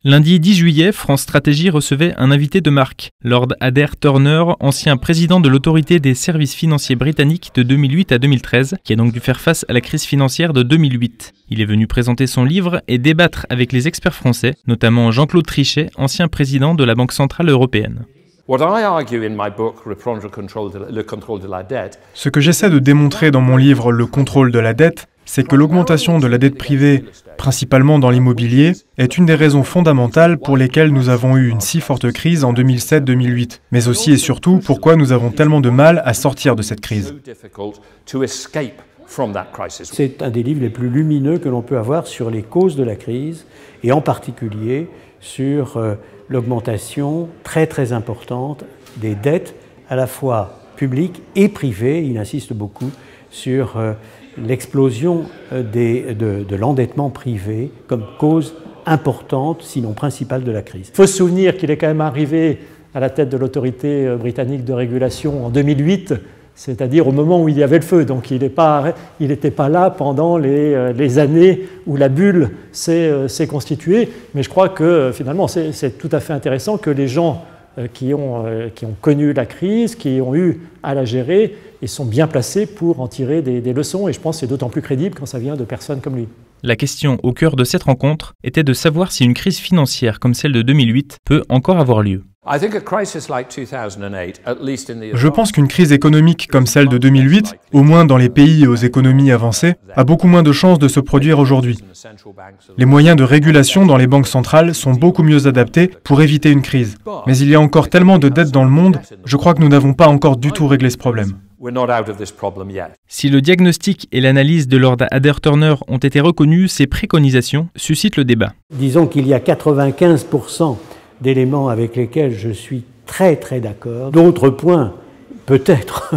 Lundi 10 juillet, France Stratégie recevait un invité de marque, Lord Adair Turner, ancien président de l'autorité des services financiers britanniques de 2008 à 2013, qui a donc dû faire face à la crise financière de 2008. Il est venu présenter son livre et débattre avec les experts français, notamment Jean-Claude Trichet, ancien président de la Banque centrale européenne. Ce que j'essaie de démontrer dans mon livre Le contrôle de la dette, c'est que l'augmentation de la dette privée, principalement dans l'immobilier, est une des raisons fondamentales pour lesquelles nous avons eu une si forte crise en 2007-2008, mais aussi et surtout pourquoi nous avons tellement de mal à sortir de cette crise. C'est un des livres les plus lumineux que l'on peut avoir sur les causes de la crise, et en particulier sur l'augmentation très importante des dettes, à la fois publiques et privées. Il insiste beaucoup sur l'explosion de l'endettement privé comme cause importante, sinon principale, de la crise. Il faut se souvenir qu'il est quand même arrivé à la tête de l'autorité britannique de régulation en 2008, c'est-à-dire au moment où il y avait le feu. Donc il n'était pas là pendant les années où la bulle s'est constituée. Mais je crois que finalement c'est tout à fait intéressant que les gens qui ont connu la crise, qui ont eu à la gérer, et sont bien placés pour en tirer des leçons. Et je pense que c'est d'autant plus crédible quand ça vient de personnes comme lui. La question au cœur de cette rencontre était de savoir si une crise financière comme celle de 2008 peut encore avoir lieu. Je pense qu'une crise économique comme celle de 2008, au moins dans les pays aux économies avancées, a beaucoup moins de chances de se produire aujourd'hui. Les moyens de régulation dans les banques centrales sont beaucoup mieux adaptés pour éviter une crise. Mais il y a encore tellement de dettes dans le monde, je crois que nous n'avons pas encore du tout réglé ce problème. Si le diagnostic et l'analyse de Lord Adair Turner ont été reconnus, ces préconisations suscitent le débat. Disons qu'il y a 95% d'éléments avec lesquels je suis très d'accord. D'autres points, peut-être,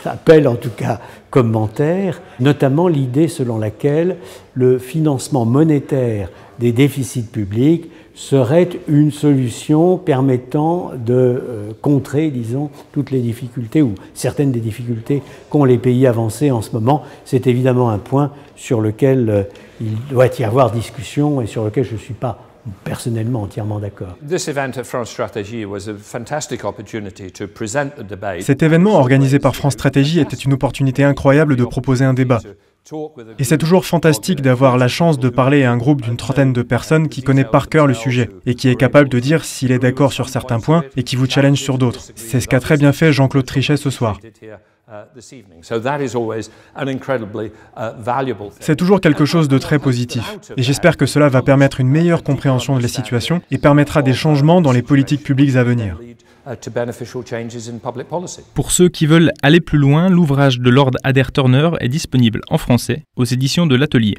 appellent en tout cas commentaires, notamment l'idée selon laquelle le financement monétaire des déficits publics serait une solution permettant de contrer, disons, toutes les difficultés ou certaines des difficultés qu'ont les pays avancés en ce moment. C'est évidemment un point sur lequel il doit y avoir discussion et sur lequel je ne suis pas personnellement entièrement d'accord. Cet événement organisé par France Stratégie était une opportunité incroyable de proposer un débat. Et c'est toujours fantastique d'avoir la chance de parler à un groupe d'une trentaine de personnes qui connaît par cœur le sujet et qui est capable de dire s'il est d'accord sur certains points et qui vous challenge sur d'autres. C'est ce qu'a très bien fait Jean-Claude Trichet ce soir. C'est toujours quelque chose de très positif et j'espère que cela va permettre une meilleure compréhension de la situation et permettra des changements dans les politiques publiques à venir. Pour ceux qui veulent aller plus loin, l'ouvrage de Lord Adair Turner est disponible en français aux éditions de l'Atelier.